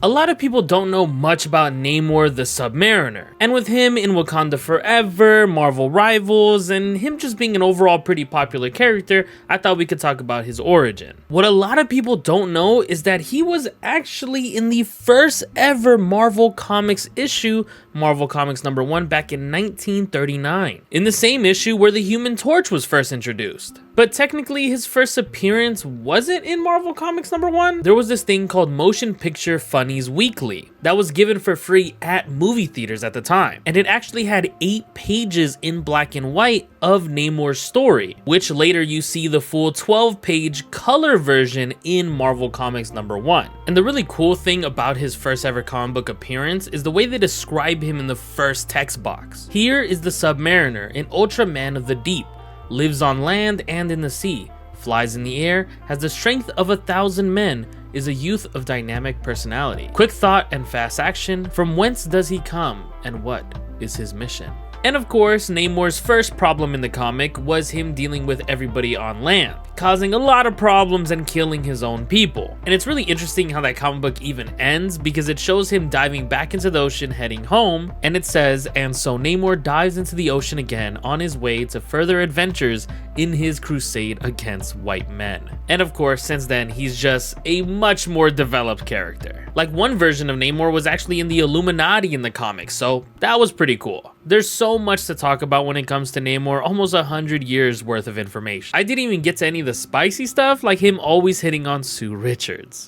A lot of people don't know much about Namor the Sub Mariner, and with him in Wakanda Forever, Marvel Rivals, and him just being an overall pretty popular character, I thought we could talk about his origin. What a lot of people don't know is that he was actually in the first ever Marvel Comics issue, Marvel Comics #1, back in 1939, in the same issue where the Human Torch was first introduced. But technically his first appearance wasn't in Marvel Comics #1. There was this thing called Motion Picture Funnies Weekly that was given for free at movie theaters at the time, and it actually had 8 pages in black and white of Namor's story, which later you see the full 12-page color version in Marvel Comics #1. And the really cool thing about his first ever comic book appearance is the way they describe him in the first text box. Here is the Submariner, an Ultraman of the deep, lives on land and in the sea, flies in the air, has the strength of 1,000 men, is a youth of dynamic personality, quick thought and fast action. From whence does he come, and what is his mission? And of course, Namor's first problem in the comic was him dealing with everybody on land, causing a lot of problems and killing his own people. And it's really interesting how that comic book even ends, because it shows him diving back into the ocean heading home, and it says, "And so Namor dives into the ocean again on his way to further adventures in his crusade against white men." And of course, since then, he's just a much more developed character. Like, one version of Namor was actually in the Illuminati in the comics, so that was pretty cool. There's so much to talk about when it comes to Namor, almost 100 years worth of information. I didn't even get to any of the spicy stuff, like him always hitting on Sue Richards.